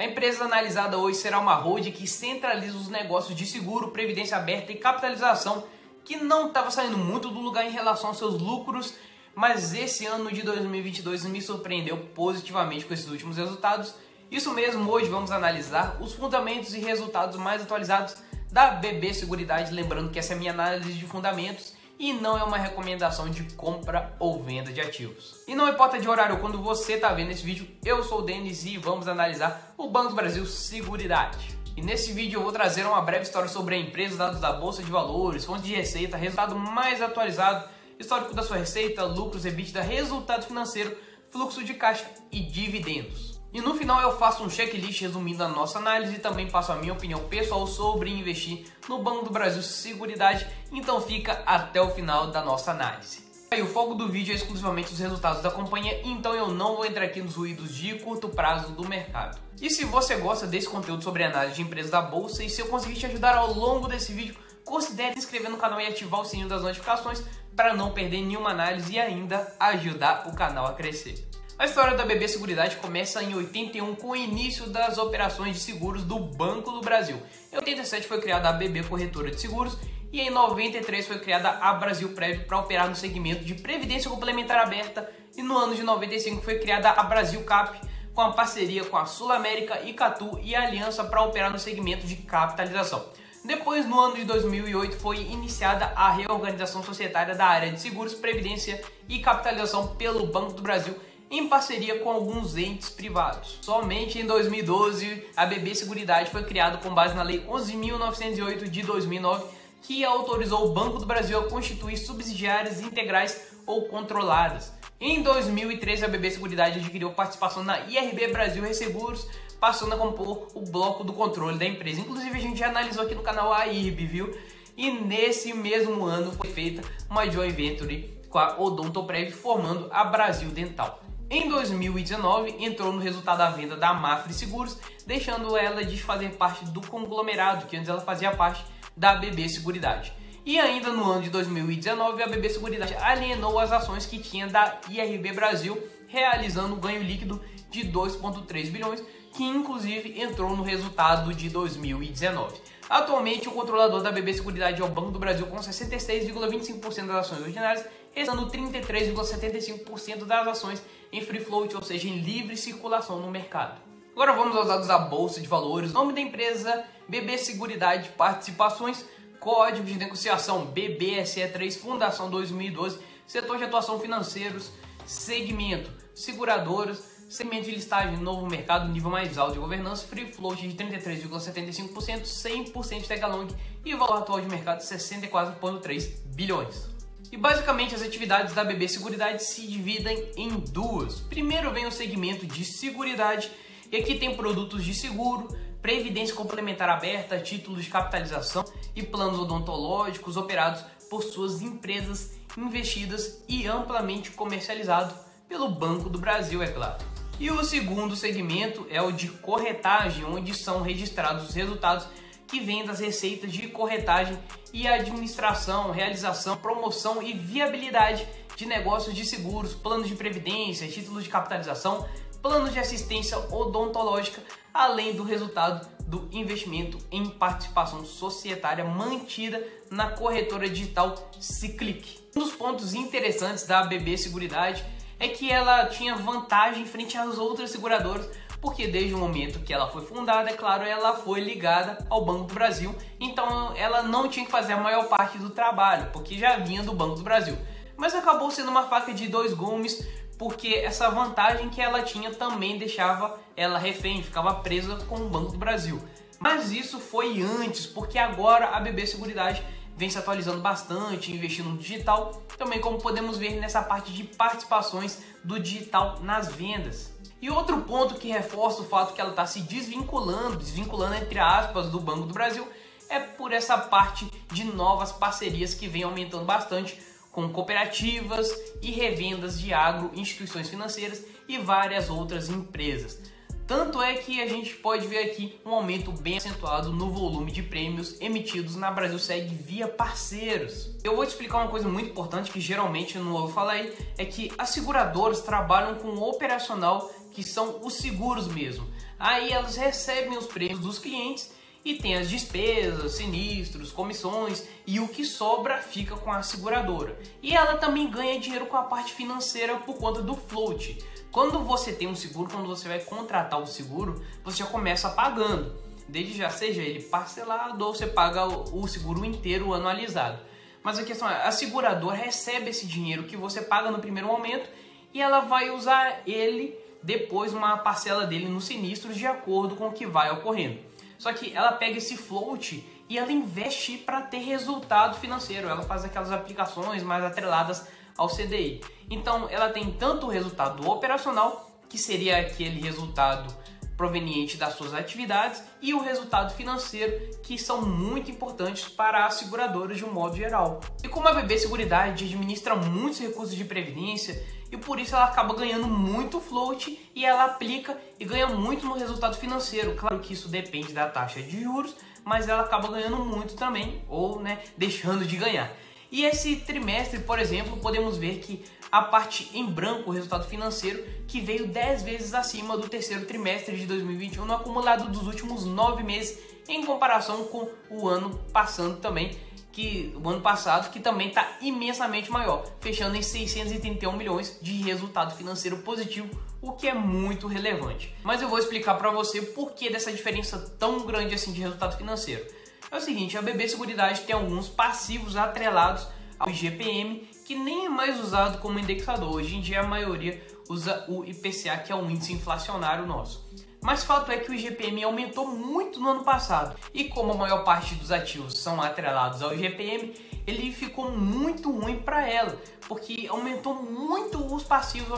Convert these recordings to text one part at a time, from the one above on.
A empresa analisada hoje será uma holding que centraliza os negócios de seguro, previdência aberta e capitalização, que não estava saindo muito do lugar em relação aos seus lucros, mas esse ano de 2022 me surpreendeu positivamente com esses últimos resultados. Isso mesmo, hoje vamos analisar os fundamentos e resultados mais atualizados da BB Seguridade, lembrando que essa é a minha análise de fundamentos e não é uma recomendação de compra ou venda de ativos. E não importa de horário quando você está vendo esse vídeo, eu sou o Denis e vamos analisar o Banco do Brasil Seguridade. E nesse vídeo eu vou trazer uma breve história sobre a empresa, dados da Bolsa de Valores, fonte de receita, resultado mais atualizado, histórico da sua receita, lucros, EBITDA, resultado financeiro, fluxo de caixa e dividendos. E no final eu faço um checklist resumindo a nossa análise e também passo a minha opinião pessoal sobre investir no Banco do Brasil Seguridade, então fica até o final da nossa análise. E o foco do vídeo é exclusivamente os resultados da companhia, então eu não vou entrar aqui nos ruídos de curto prazo do mercado. E se você gosta desse conteúdo sobre análise de empresas da Bolsa e se eu conseguir te ajudar ao longo desse vídeo, considere se inscrever no canal e ativar o sininho das notificações para não perder nenhuma análise e ainda ajudar o canal a crescer. A história da BB Seguridade começa em 81 com o início das operações de seguros do Banco do Brasil. Em 87 foi criada a BB Corretora de Seguros e em 93 foi criada a Brasil Prev para operar no segmento de previdência complementar aberta e no ano de 95 foi criada a Brasil Cap com a parceria com a Sul América, Icatu e a Aliança para operar no segmento de capitalização. Depois, no ano de 2008, foi iniciada a reorganização societária da área de seguros, previdência e capitalização pelo Banco do Brasil, em parceria com alguns entes privados. Somente em 2012, a BB Seguridade foi criada com base na Lei 11.908 de 2009, que autorizou o Banco do Brasil a constituir subsidiárias integrais ou controladas. Em 2013, a BB Seguridade adquiriu participação na IRB Brasil Resseguros, passando a compor o bloco do controle da empresa. Inclusive, a gente já analisou aqui no canal a IRB, viu? E nesse mesmo ano foi feita uma joint venture com a Odontoprev, formando a Brasil Dental. Em 2019, entrou no resultado a venda da Mafre Seguros, deixando ela de fazer parte do conglomerado, que antes ela fazia parte da BB Seguridade. E ainda no ano de 2019, a BB Seguridade alienou as ações que tinha da IRB Brasil, realizando um ganho líquido de 2,3 bilhões, que inclusive entrou no resultado de 2019. Atualmente, o controlador da BB Seguridade é o Banco do Brasil com 66,25% das ações ordinárias, restando 33,75% das ações em free float, ou seja, em livre circulação no mercado. Agora vamos aos dados da Bolsa de Valores. Nome da empresa: BB Seguridade Participações, código de negociação BBSE3, fundação 2012, setor de atuação financeiros, segmento seguradoras, segmento de listagem novo mercado, nível mais alto de governança, free float de 33,75%, 100% de tag along e valor atual de mercado 64,3 bilhões. E basicamente as atividades da BB Seguridade se dividem em duas. Primeiro vem o segmento de seguridade, e aqui tem produtos de seguro, previdência complementar aberta, títulos de capitalização e planos odontológicos operados por suas empresas investidas e amplamente comercializado pelo Banco do Brasil, é claro. E o segundo segmento é o de corretagem, onde são registrados os resultados que vêm das receitas de corretagem e administração, realização, promoção e viabilidade de negócios de seguros, planos de previdência, títulos de capitalização, planos de assistência odontológica, além do resultado do investimento em participação societária mantida na corretora digital Ciclic. Um dos pontos interessantes da BB Seguridade é que ela tinha vantagem frente às outras seguradoras, porque desde o momento que ela foi fundada, é claro, ela foi ligada ao Banco do Brasil, então ela não tinha que fazer a maior parte do trabalho, porque já vinha do Banco do Brasil. Mas acabou sendo uma faca de dois gumes, porque essa vantagem que ela tinha também deixava ela refém, ficava presa com o Banco do Brasil. Mas isso foi antes, porque agora a BB Seguridade vem se atualizando bastante, investindo no digital, também como podemos ver nessa parte de participações do digital nas vendas. E outro ponto que reforça o fato que ela está se desvinculando entre aspas, do Banco do Brasil, é por essa parte de novas parcerias que vem aumentando bastante com cooperativas e revendas de agro, instituições financeiras e várias outras empresas. Tanto é que a gente pode ver aqui um aumento bem acentuado no volume de prêmios emitidos na Brasilseg via parceiros. Eu vou te explicar uma coisa muito importante que geralmente eu não ouvo falar aí, é que as seguradoras trabalham com o operacional, que são os seguros mesmo. Aí elas recebem os prêmios dos clientes e tem as despesas, sinistros, comissões, e o que sobra fica com a seguradora. E ela também ganha dinheiro com a parte financeira por conta do float. Quando você tem um seguro, quando você vai contratar o seguro, você já começa pagando, desde já, seja ele parcelado ou você paga o seguro inteiro anualizado. Mas a questão é, a seguradora recebe esse dinheiro que você paga no primeiro momento e ela vai usar ele depois, uma parcela dele nos sinistros, de acordo com o que vai ocorrendo. Só que ela pega esse float e ela investe para ter resultado financeiro. Ela faz aquelas aplicações mais atreladas ao CDI. Então ela tem tanto o resultado operacional, que seria aquele resultado proveniente das suas atividades, e o resultado financeiro, que são muito importantes para as seguradoras de um modo geral. E como a BB Seguridade administra muitos recursos de previdência, e por isso ela acaba ganhando muito float e ela aplica e ganha muito no resultado financeiro. Claro que isso depende da taxa de juros, mas ela acaba ganhando muito também, ou deixando de ganhar. E esse trimestre, por exemplo, podemos ver que a parte em branco, o resultado financeiro, que veio 10 vezes acima do terceiro trimestre de 2021 no acumulado dos últimos 9 meses, em comparação com o ano passado também, que também está imensamente maior, fechando em 631 milhões de resultado financeiro positivo, o que é muito relevante. Mas eu vou explicar para você por que dessa diferença tão grande assim de resultado financeiro. É o seguinte, a BB Seguridade tem alguns passivos atrelados ao IGPM, que nem é mais usado como indexador. Hoje em dia a maioria usa o IPCA, que é um índice inflacionário nosso. Mas fato é que o IGPM aumentou muito no ano passado, e como a maior parte dos ativos são atrelados ao IGPM, ele ficou muito ruim para ela, porque aumentou muito os passivos,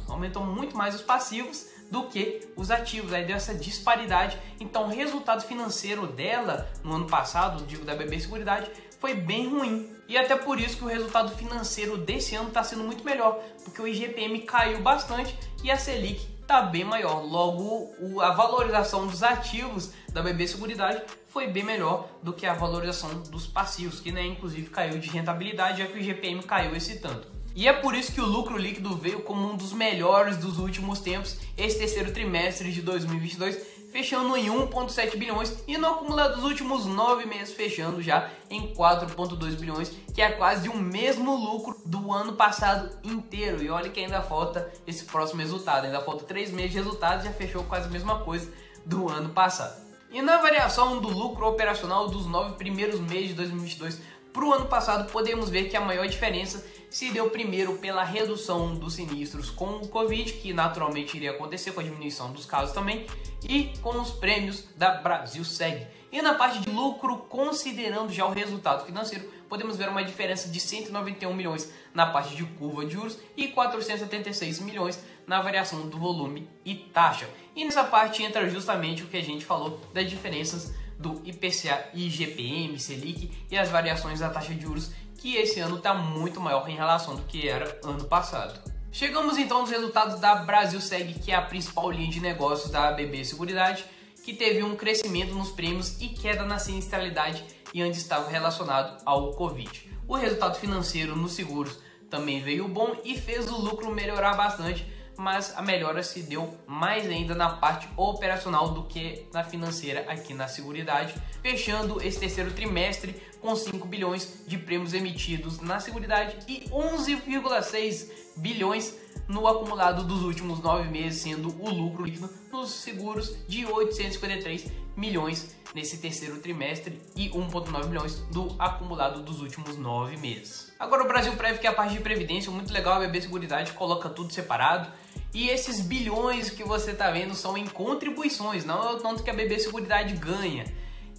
aumentou muito mais os passivos do que os ativos. Aí deu essa disparidade. Então o resultado financeiro dela no ano passado, digo da BB Seguridade, foi bem ruim. E até por isso que o resultado financeiro desse ano está sendo muito melhor, porque o IGPM caiu bastante e a Selic está bem maior. Logo, a valorização dos ativos da BB Seguridade foi bem melhor do que a valorização dos passivos, que inclusive caiu de rentabilidade, já que o IGPM caiu esse tanto. E é por isso que o lucro líquido veio como um dos melhores dos últimos tempos, esse terceiro trimestre de 2022, fechando em 1,7 bilhões e no acumulado dos últimos 9 meses fechando já em 4,2 bilhões, que é quase o mesmo lucro do ano passado inteiro. E olha que ainda falta esse próximo resultado, ainda falta 3 meses de resultado, já fechou quase a mesma coisa do ano passado. E na variação do lucro operacional dos 9 primeiros meses de 2022 para o ano passado, podemos ver que a maior diferença se deu primeiro pela redução dos sinistros com o Covid, que naturalmente iria acontecer com a diminuição dos casos também, e com os prêmios da Brasilseg. E na parte de lucro, considerando já o resultado financeiro, podemos ver uma diferença de 191 milhões na parte de curva de juros e 476 milhões na variação do volume e taxa. E nessa parte entra justamente o que a gente falou das diferenças do IPCA, IGPM, Selic e as variações da taxa de juros, que esse ano está muito maior em relação do que era ano passado. Chegamos então aos resultados da Brasilseg, que é a principal linha de negócios da BB Seguridade, que teve um crescimento nos prêmios e queda na sinistralidade e antes estava relacionado ao Covid. O resultado financeiro nos seguros também veio bom e fez o lucro melhorar bastante, mas a melhora se deu mais ainda na parte operacional do que na financeira aqui na Seguridade, fechando esse terceiro trimestre com 5 bilhões de prêmios emitidos na Seguridade e 11,6 bilhões no acumulado dos últimos 9 meses, sendo o lucro líquido nos seguros de 853 milhões nesse terceiro trimestre e 1,9 bilhões do acumulado dos últimos 9 meses. Agora o Brasilprev, que é a parte de previdência, muito legal, a BB Seguridade coloca tudo separado. E esses bilhões que você está vendo são em contribuições, não é o tanto que a BB Seguridade ganha.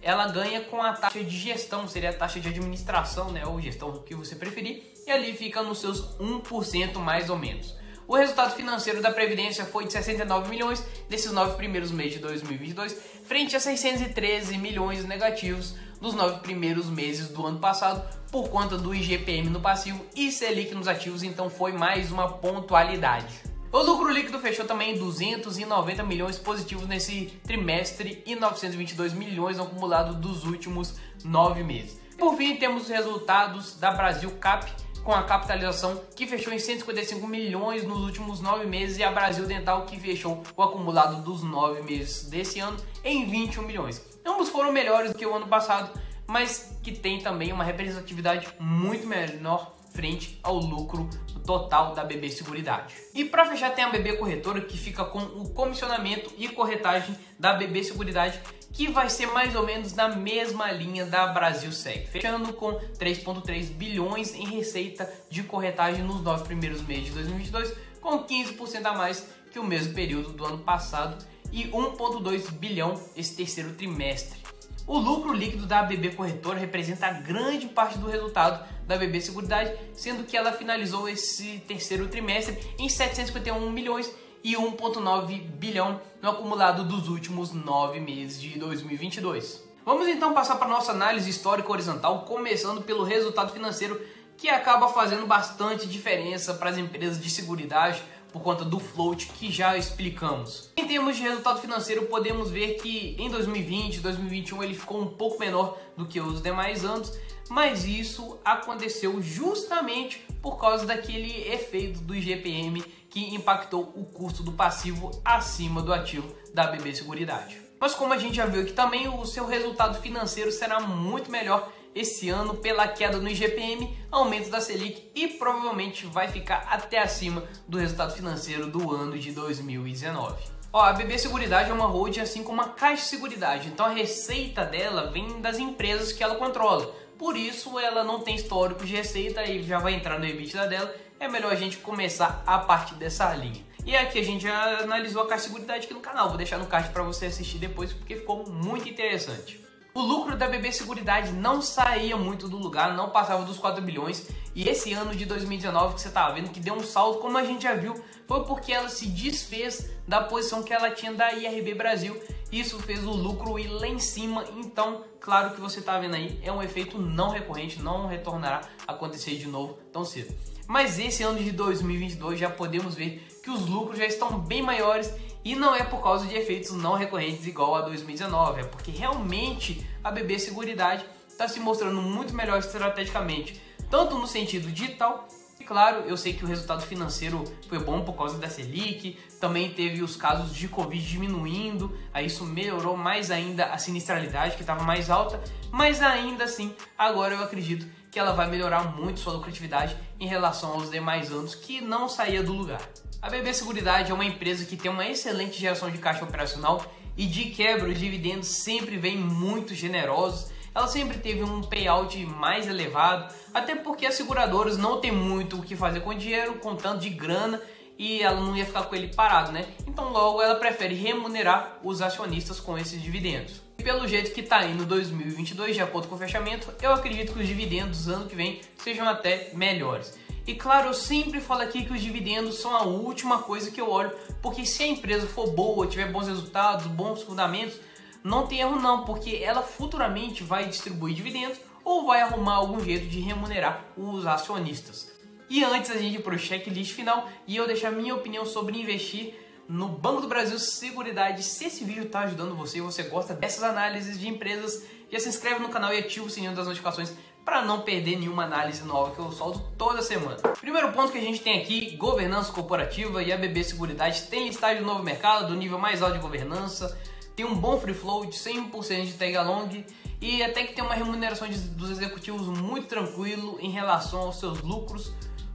Ela ganha com a taxa de gestão, seria a taxa de administração, ou gestão, o que você preferir, e ali fica nos seus 1% mais ou menos. O resultado financeiro da Previdência foi de 69 milhões nesses 9 primeiros meses de 2022, frente a 613 milhões negativos dos 9 primeiros meses do ano passado, por conta do IGPM no passivo e Selic nos ativos, então foi mais uma pontualidade. O lucro líquido fechou também em 290 milhões positivos nesse trimestre e 922 milhões no acumulado dos últimos 9 meses. Por fim, temos os resultados da Brasilcap, com a capitalização que fechou em 155 milhões nos últimos 9 meses e a Brasil Dental que fechou o acumulado dos 9 meses desse ano em 21 milhões. Ambos foram melhores do que o ano passado, mas que tem também uma representatividade muito menor frente ao lucro total da BB Seguridade. E para fechar tem a BB Corretora, que fica com o comissionamento e corretagem da BB Seguridade, que vai ser mais ou menos na mesma linha da Brasilseg, fechando com 3,3 bilhões em receita de corretagem nos 9 primeiros meses de 2022, com 15% a mais que o mesmo período do ano passado e 1,2 bilhão esse terceiro trimestre. O lucro líquido da BB Corretora representa a grande parte do resultado da BB Seguridade, sendo que ela finalizou esse terceiro trimestre em 751 milhões e 1,9 bilhão no acumulado dos últimos 9 meses de 2022. Vamos então passar para a nossa análise histórica horizontal, começando pelo resultado financeiro, que acaba fazendo bastante diferença para as empresas de seguridade por conta do float que já explicamos. Em termos de resultado financeiro, podemos ver que em 2020 e 2021 ele ficou um pouco menor do que os demais anos, mas isso aconteceu justamente por causa daquele efeito do IGPM que impactou o custo do passivo acima do ativo da BB Seguridade. Mas como a gente já viu aqui também, o seu resultado financeiro será muito melhor esse ano pela queda no IGPM, aumento da Selic e provavelmente vai ficar até acima do resultado financeiro do ano de 2019. A BB Seguridade é uma holding assim como a Caixa Seguridade, então a receita dela vem das empresas que ela controla. Por isso ela não tem histórico de receita e já vai entrar no EBITDA dela. É melhor a gente começar a partir dessa linha. E aqui a gente já analisou a Caixa Seguridade aqui no canal. Vou deixar no card para você assistir depois porque ficou muito interessante. O lucro da BB Seguridade não saía muito do lugar, não passava dos 4 bilhões. E esse ano de 2019 que você estava vendo que deu um salto, como a gente já viu, foi porque ela se desfez da posição que ela tinha da IRB Brasil. Isso fez o lucro ir lá em cima, então claro que você está vendo aí, é um efeito não recorrente, não retornará a acontecer de novo tão cedo. Mas esse ano de 2022 já podemos ver que os lucros já estão bem maiores e não é por causa de efeitos não recorrentes igual a 2019, é porque realmente a BB Seguridade está se mostrando muito melhor estrategicamente, tanto no sentido digital. E claro, eu sei que o resultado financeiro foi bom por causa da Selic, também teve os casos de Covid diminuindo, aí isso melhorou mais ainda a sinistralidade que estava mais alta, mas ainda assim, agora eu acredito que ela vai melhorar muito sua lucratividade em relação aos demais anos que não saía do lugar. A BB Seguridade é uma empresa que tem uma excelente geração de caixa operacional e de quebra os dividendos sempre vêm muito generosos. Ela sempre teve um payout mais elevado, até porque as seguradoras não tem muito o que fazer com o dinheiro, com tanto de grana, e ela não ia ficar com ele parado, né? Então logo ela prefere remunerar os acionistas com esses dividendos. E pelo jeito que está indo 2022, de acordo com o fechamento, eu acredito que os dividendos ano que vem sejam até melhores. E claro, eu sempre falo aqui que os dividendos são a última coisa que eu olho, porque se a empresa for boa, tiver bons resultados, bons fundamentos, não tem erro não, porque ela futuramente vai distribuir dividendos ou vai arrumar algum jeito de remunerar os acionistas. E antes a gente ir para o checklist final e eu deixar minha opinião sobre investir no Banco do Brasil Seguridade. Se esse vídeo está ajudando você e você gosta dessas análises de empresas, já se inscreve no canal e ativa o sininho das notificações para não perder nenhuma análise nova que eu solto toda semana. Primeiro ponto que a gente tem aqui, governança corporativa, e a BB Seguridade tem listagem no novo mercado, do nível mais alto de governança, tem um bom free float, 100% de tag along e até que tem uma remuneração dos executivos muito tranquilo em relação aos seus lucros.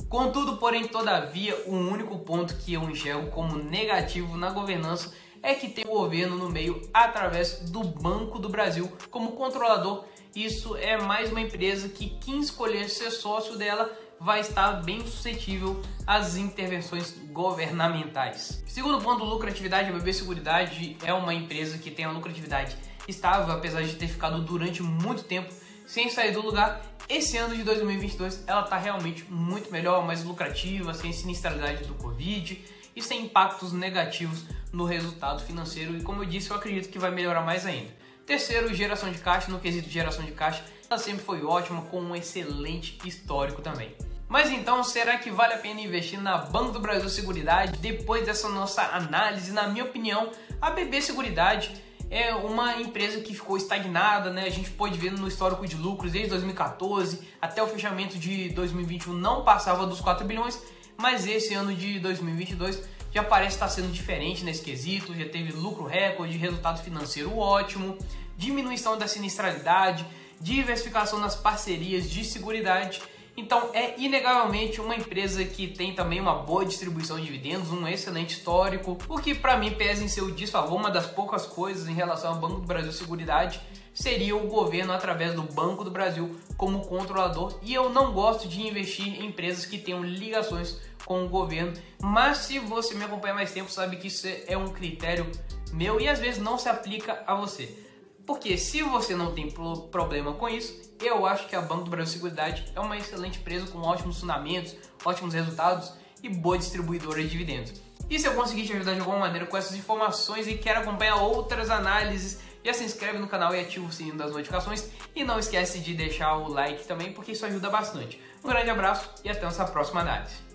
Contudo, porém, todavia, o único ponto que eu enxergo como negativo na governança é que tem o governo no meio através do Banco do Brasil como controlador. Isso é mais uma empresa que quem escolher ser sócio dela vai estar bem suscetível às intervenções governamentais. Segundo ponto, lucratividade. A BB Seguridade é uma empresa que tem a lucratividade estável, apesar de ter ficado durante muito tempo sem sair do lugar. Esse ano de 2022 ela está realmente muito melhor, mais lucrativa, sem sinistralidade do Covid e sem impactos negativos no resultado financeiro. E como eu disse, eu acredito que vai melhorar mais ainda. Terceiro, geração de caixa. No quesito de geração de caixa, ela sempre foi ótima, com um excelente histórico também. Mas então, será que vale a pena investir na Banco do Brasil Seguridade? Depois dessa nossa análise, na minha opinião, a BB Seguridade é uma empresa que ficou estagnada, né? A gente pode ver no histórico de lucros desde 2014 até o fechamento de 2021 não passava dos 4 bilhões, mas esse ano de 2022 já parece estar sendo diferente nesse quesito, já teve lucro recorde, resultado financeiro ótimo, diminuição da sinistralidade, diversificação nas parcerias de seguridade. Então é inegavelmente uma empresa que tem também uma boa distribuição de dividendos, um excelente histórico, o que para mim pesa em seu desfavor. Uma das poucas coisas em relação ao Banco do Brasil Seguridade seria o governo através do Banco do Brasil como controlador, e eu não gosto de investir em empresas que tenham ligações com o governo, mas se você me acompanha mais tempo sabe que isso é um critério meu e às vezes não se aplica a você. Porque se você não tem problema com isso, eu acho que a Banco do Brasil Seguridade é uma excelente empresa com ótimos fundamentos, ótimos resultados e boa distribuidora de dividendos. E se eu conseguir te ajudar de alguma maneira com essas informações e quer acompanhar outras análises, já se inscreve no canal e ativa o sininho das notificações e não esquece de deixar o like também, porque isso ajuda bastante. Um grande abraço e até nossa próxima análise.